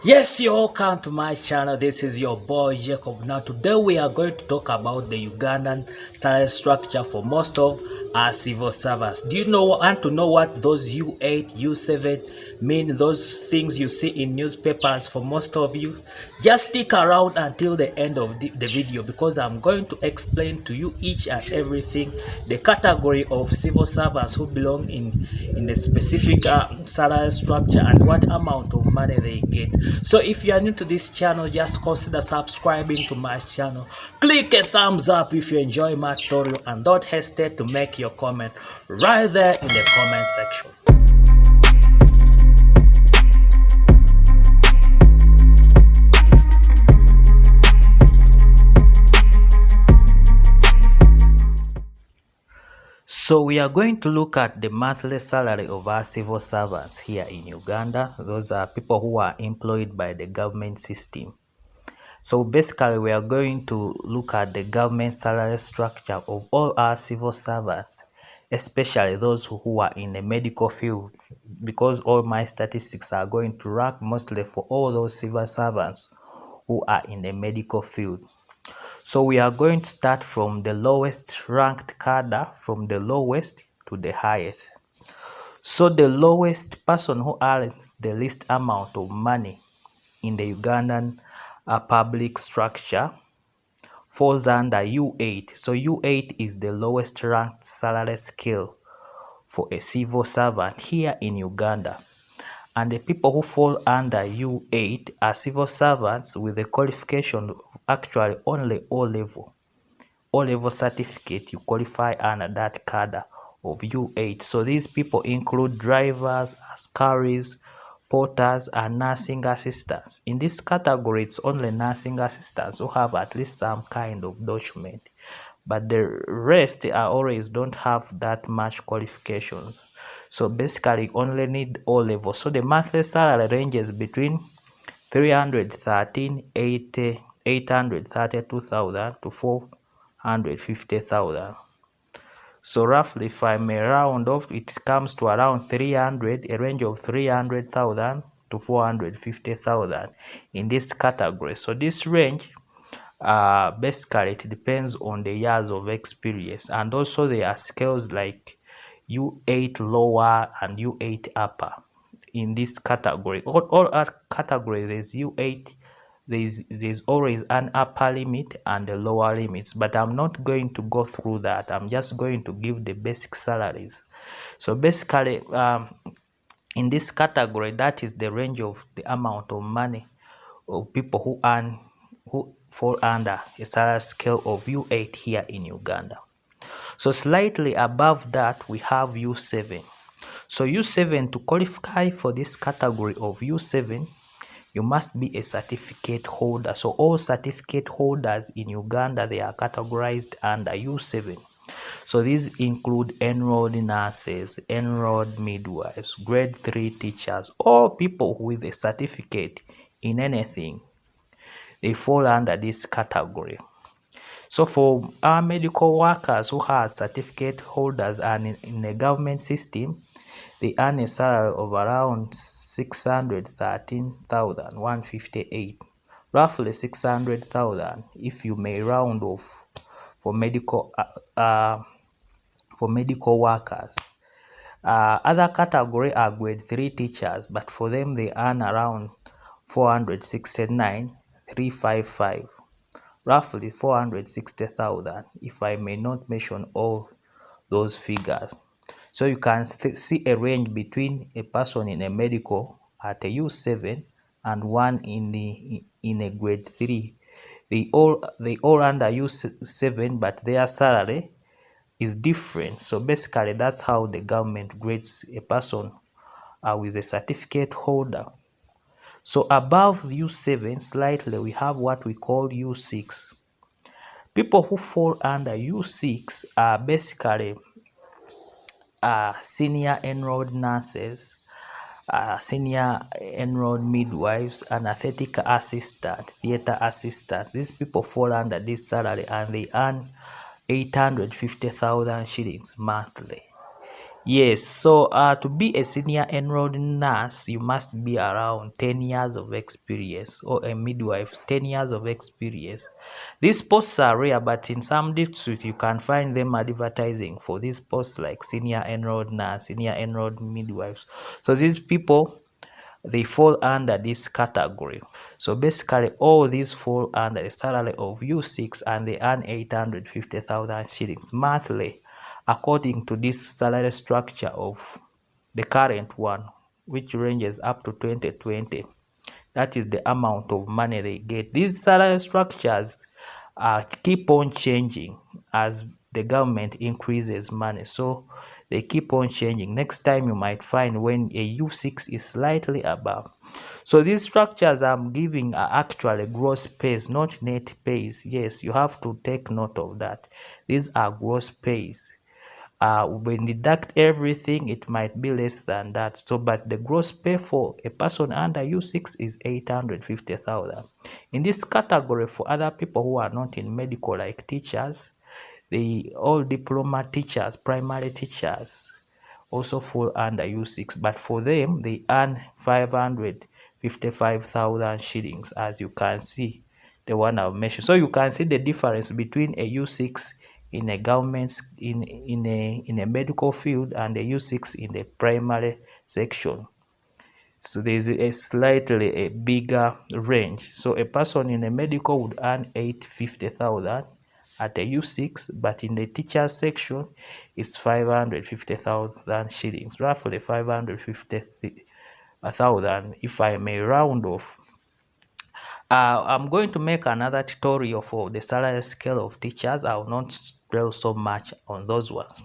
Yes, you all come to my channel. This is your boy Jacob. Now today we are going to talk about the Ugandan salary structure for most of our civil servants. Do you want to know what those U8, U7 mean? Those things you see in newspapers for most of you? Just stick around until the end of the video because I'm going to explain to you each and everything, the category of civil servants who belong in a specific salary structure and what amount of money they get. So if you are new to this channel, just consider subscribing to my channel. Click a thumbs up if you enjoy my tutorial and don't hesitate to make your comment right there in the comment section. So we are going to look at the monthly salary of our civil servants here in Uganda. Those are people who are employed by the government system. So basically we are going to look at the government salary structure of all our civil servants, especially those who are in the medical field, because all my statistics are going to rank mostly for all those civil servants who are in the medical field. So we are going to start from the lowest ranked cadre, from the lowest to the highest. So the lowest person who earns the least amount of money in the Ugandan public structure falls under U8. So U8 is the lowest ranked salary scale for a civil servant here in Uganda. And the people who fall under U8 are civil servants with a qualification of actually only O-level certificate. You qualify under that cadre of U8. So these people include drivers, askaris, porters, and nursing assistants. In this category, it's only nursing assistants who have at least some kind of document, but the rest are always don't have that much qualifications. So basically only need O-level. So the monthly salary ranges between 832,000 to 450,000. So roughly, if I may round off, it comes to around 300, a range of 300,000 to 450,000 in this category. So this range, basically it depends on the years of experience, and also there are scales like U8 lower and U8 upper in this category. All our categories, there's U8, there's always an upper limit and a lower limits, but I'm not going to go through that. I'm just going to give the basic salaries. So basically, in this category, that is the range of the amount of money of people who fall under a salary scale of U8 here in Uganda. So slightly above that, we have U7. So U7, to qualify for this category of U7, you must be a certificate holder. So all certificate holders in Uganda, they are categorized under U7. So these include enrolled nurses, enrolled midwives, grade 3 teachers, all people with a certificate in anything. They fall under this category. So for our medical workers who are certificate holders and in the government system, they earn a salary of around 613,158, roughly 600,000 if you may round off for medical workers. Other category are grade 3 teachers, but for them they earn around 469,355, roughly 460,000 if I may not mention all those figures. So you can see a range between a person in a medical at a U7 and one in a grade 3. They all under U7, but their salary is different. So basically that's how the government grades a person with a certificate holder. So above U7 slightly, we have what we call U6. People who fall under U6 are basically senior enrolled nurses, senior enrolled midwives, anesthetic assistant, theater assistants. These people fall under this salary and they earn 850,000 shillings monthly. Yes, so to be a senior enrolled nurse, you must be around 10 years of experience, or a midwife, 10 years of experience. These posts are rare, but in some districts you can find them advertising for these posts like senior enrolled nurse, senior enrolled midwives. So these people, they fall under this category. So basically all these fall under a salary of U6 and they earn 850,000 shillings monthly according to this salary structure of the current one, which ranges up to 2020. That is the amount of money they get. These salary structures keep on changing as the government increases money. So they keep on changing. Next time you might find when a U6 is slightly above. So these structures I'm giving are actually gross pays, not net pays. Yes, you have to take note of that. These are gross pays. When deduct everything, it might be less than that. So, but the gross pay for a person under U6 is 850,000. In this category, for other people who are not in medical, like teachers, the all diploma teachers, primary teachers, also fall under U6, but for them, they earn 555,000 shillings, as you can see, the one I've mentioned. So you can see the difference between a U6 in a government in a medical field and a U6 in the primary section. So there's a slightly a bigger range. So a person in a medical would earn 850,000 at a U6, but in the teacher section, it's 550,000 shillings, roughly 550,000, if I may round off. I'm going to make another tutorial for the salary scale of teachers. I will not dwell so much on those ones.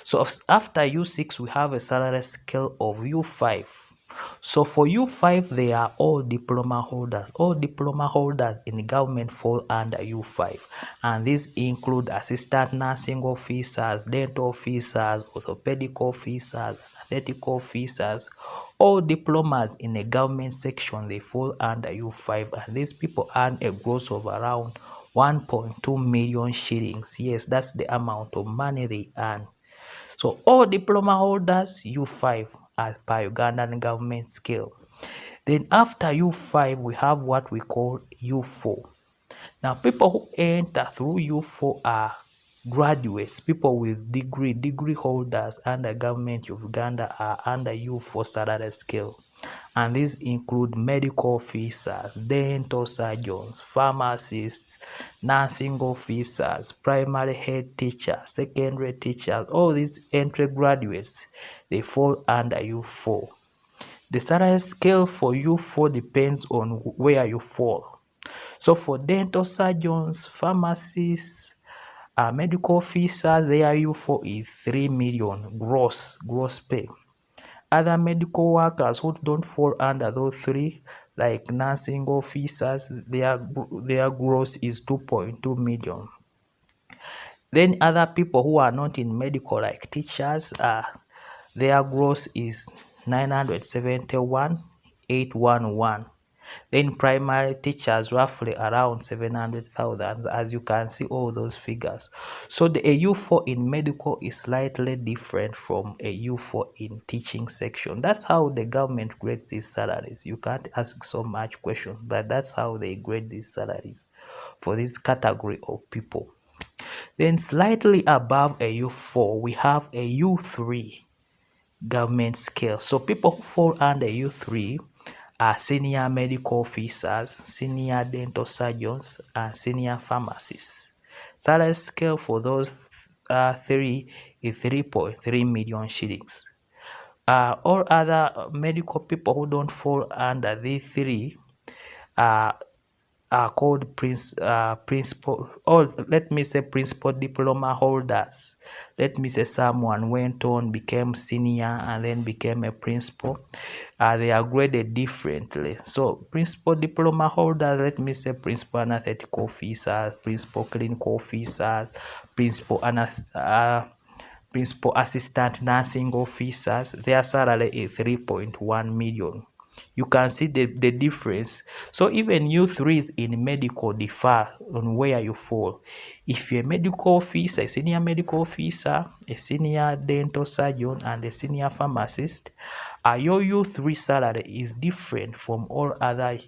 So after U6, we have a salary scale of U5. So for U5, they are all diploma holders. All diploma holders in government fall under U5. And these include assistant nursing officers, dental officers, orthopedic officers, athletic officers. All diplomas in a government section, they fall under U5. And these people earn a gross of around 1.2 million shillings. Yes, that's the amount of money they earn. So all diploma holders, U5 as per Ugandan government scale. Then after U5, we have what we call U4. Now, people who enter through U4 are graduates, people with degree holders under government of Uganda are under U4 salary scale. And these include medical officers, dental surgeons, pharmacists, nursing officers, primary head teachers, secondary teachers. All these entry graduates, they fall under U4. The salary scale for U4 depends on where you fall. So for dental surgeons, pharmacists, medical officers, their U4 is 3 million gross pay. Other medical workers who don't fall under those three, like nursing officers, their gross is 2.2 million. Then other people who are not in medical, like teachers, their gross is 971,811. Then primary teachers roughly around 700,000, as you can see all those figures. So the AU4 in medical is slightly different from AU4 in teaching section. That's how the government grades these salaries. You can't ask so much questions, but that's how they grade these salaries for this category of people. Then slightly above AU4, we have a U3 government scale. So people who fall under U3 are senior medical officers, senior dental surgeons, and senior pharmacists. Salary scale for those three is 3.3 million shillings. All other medical people who don't fall under these three are called principal, or let me say principal diploma holders. Let me say someone went on, became senior, and then became a principal. They are graded differently. So principal diploma holders, let me say principal anesthetic officers, principal clinical officers, principal assistant nursing officers, their salary is 3.1 million You can see the difference. So even you threes in medical differ on where you fall. If you're a medical officer, a senior medical officer, a senior dental surgeon, and a senior pharmacist, your U3 salary is different from all other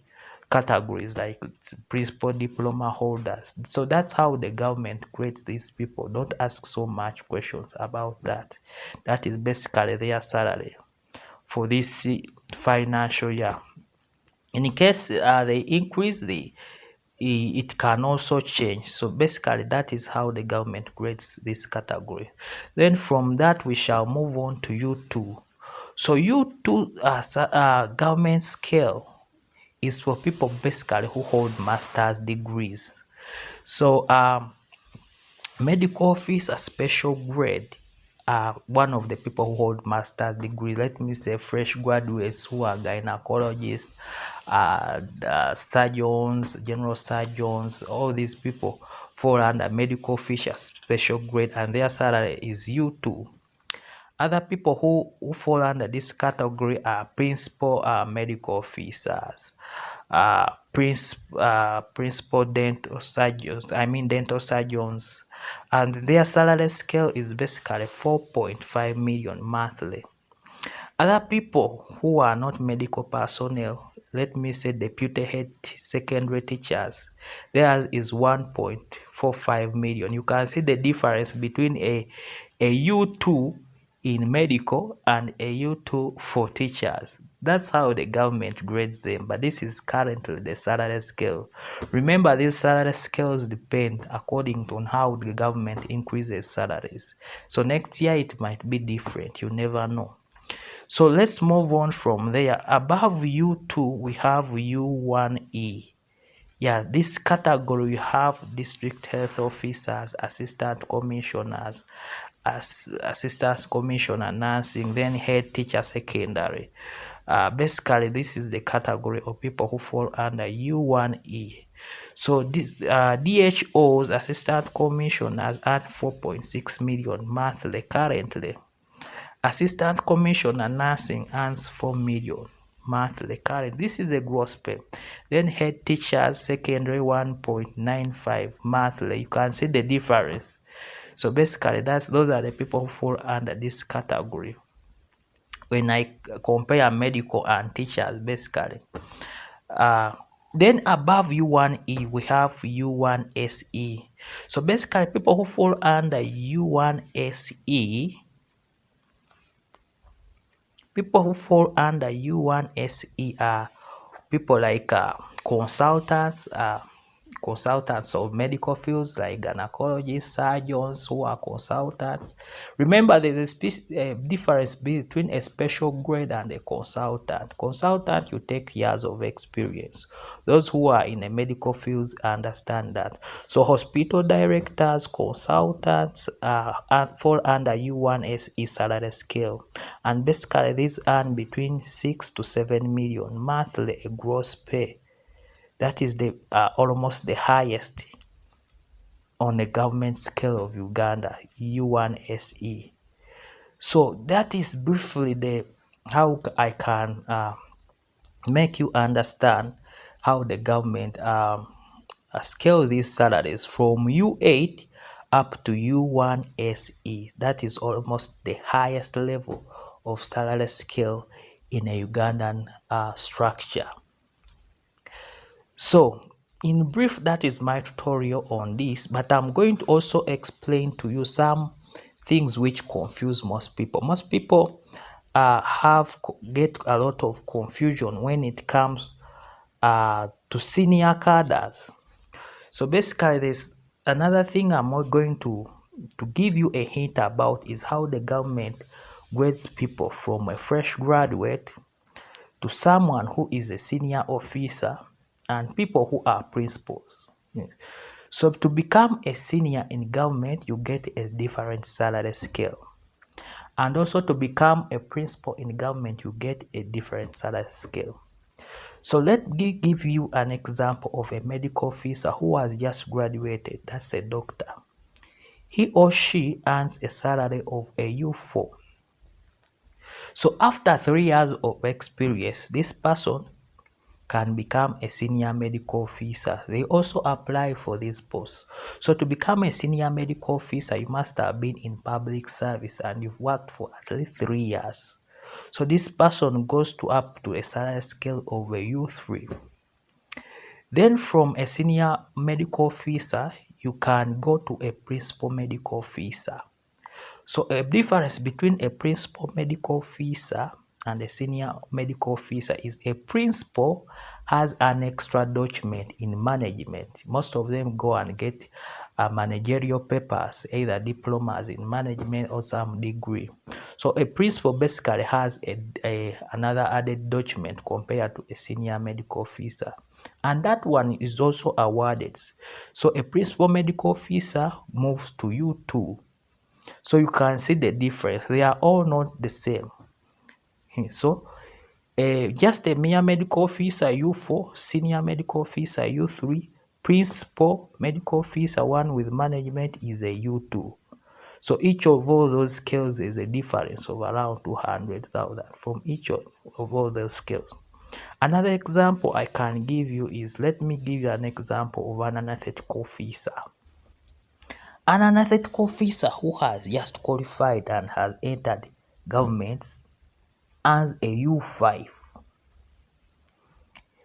categories like principal diploma holders. So that's how the government creates these people. Don't ask so much questions about that. That is basically their salary for this financial year. In case they increase it can also change. So basically that is how the government grades this category. Then from that we shall move on to U2. So U2 government scale is for people basically who hold master's degrees. So medical officer special grade are one of the people who hold master's degree. Let me say fresh graduates who are gynecologists, surgeons, general surgeons. All these people fall under medical officer special grade, and their salary is U2. Other people who fall under this category are principal medical officers, principal dental surgeons, dental surgeons, and their salary scale is basically 4.5 million monthly. Other people who are not medical personnel, let me say deputy head secondary teachers, theirs is 1.45 million. You can see the difference between a U2 in medical and a U2 for teachers. That's how the government grades them, but this is currently the salary scale. Remember, these salary scales depend according to how the government increases salaries. So next year it might be different, you never know. So let's move on from there. Above U2, we have U1E. Yeah, this category we have district health officers, assistant commissioners, assistant commissioner nursing, then head teacher secondary. Basically, this is the category of people who fall under U1E. So this, DHOs, assistant commissioners, earn 4.6 million monthly currently. Assistant Commissioner Nursing earns 4 million monthly current. This is a gross pay. Then head teachers secondary 1.95 monthly. You can see the difference. So basically those are the people who fall under this category. When I compare medical and teachers, basically. Then above U1E, we have U1SE. So basically people who fall under U1SE, people who fall under U1SE are people like consultants of medical fields like gynecologists, surgeons who are consultants. Remember, there's a difference between a special grade and a consultant. Consultant, you take years of experience. Those who are in the medical fields understand that. So hospital directors, consultants fall under U1SE salary scale, and basically these earn between 6 to 7 million monthly a gross pay. That is the almost the highest on the government scale of Uganda, U1SE. So that is briefly the how I can make you understand how the government scale these salaries from U8 up to U1SE. That is almost the highest level of salary scale in a Ugandan structure. So in brief, that is my tutorial on this, but I'm going to also explain to you some things which confuse most people. Most people get a lot of confusion when it comes to senior cadres. So basically there's another thing I'm going to give you a hint about is how the government grades people from a fresh graduate to someone who is a senior officer and people who are principals. Yes. So to become a senior in government, you get a different salary scale. And also to become a principal in government, you get a different salary scale. So let me give you an example of a medical officer who has just graduated. That's a doctor. He or she earns a salary of a U4. So after 3 years of experience, this person can become a senior medical officer. They also apply for this post. So to become a senior medical officer, you must have been in public service and you've worked for at least 3 years. So this person goes to up to a salary scale of a U3. Then from a senior medical officer, you can go to a principal medical officer. So a difference between a principal medical officer and a senior medical officer is a principal has an extra document in management. Most of them go and get managerial papers, either diplomas in management or some degree. So a principal basically has another added document compared to a senior medical officer. And that one is also awarded. So a principal medical officer moves to U2. So you can see the difference. They are all not the same. So just a mere medical officer U4, senior medical officer U3, principal medical officer one with management is a U2. So each of all those scales is a difference of around 200,000 from each of all those scales. Another example I can give you is, let me give you an example of an anesthetical officer. An anesthetical officer who has just qualified and has entered governments earns a U5.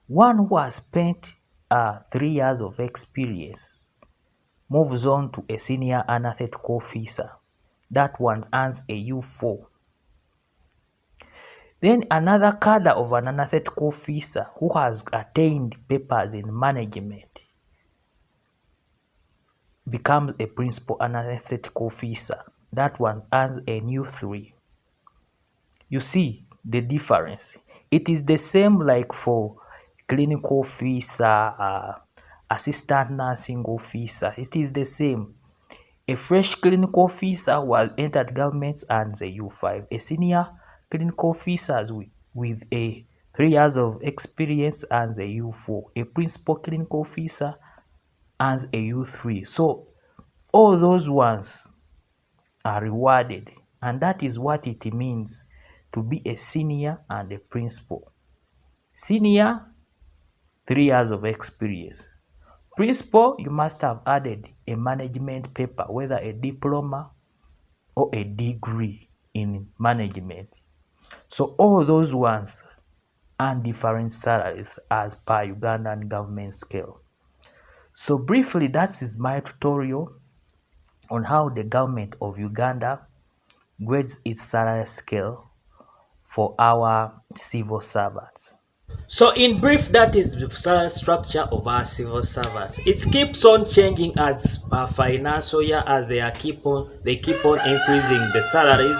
One who has spent 3 years of experience moves on to a senior anesthetical officer. That one earns a U4. Then another cadre of an anesthetical officer who has attained papers in management becomes a principal anesthetical officer. That one earns a U3. You see the difference. It is the same like for clinical officer, assistant nursing officer. It is the same. A fresh clinical officer who has entered government earns a U5. A senior clinical officer with a 3 years of experience earns a U4. A principal clinical officer earns a U3. So all those ones are rewarded, and that is what it means to be a senior and a principal. Senior, 3 years of experience. Principal, you must have added a management paper, whether a diploma or a degree in management. So all those ones earn different salaries as per Ugandan government scale. So briefly, that is my tutorial on how the government of Uganda grades its salary scale for our civil servants. So in brief, that is the salary structure of our civil servants. It keeps on changing as per financial year, as they keep on increasing the salaries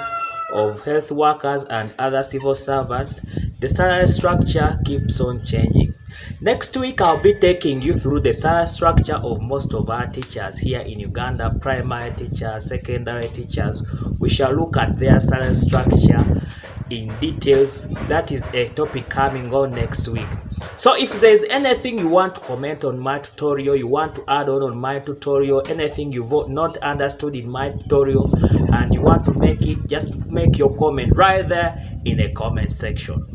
of health workers and other civil servants. The salary structure keeps on changing. Next week, I'll be taking you through the salary structure of most of our teachers here in Uganda, primary teachers, secondary teachers. We shall look at their salary structure in details. That is a topic coming on next week. So if there's anything you want to comment on my tutorial, you want to add on my tutorial, anything you've not understood in my tutorial and you want to make it, just make your comment right there in the comment section.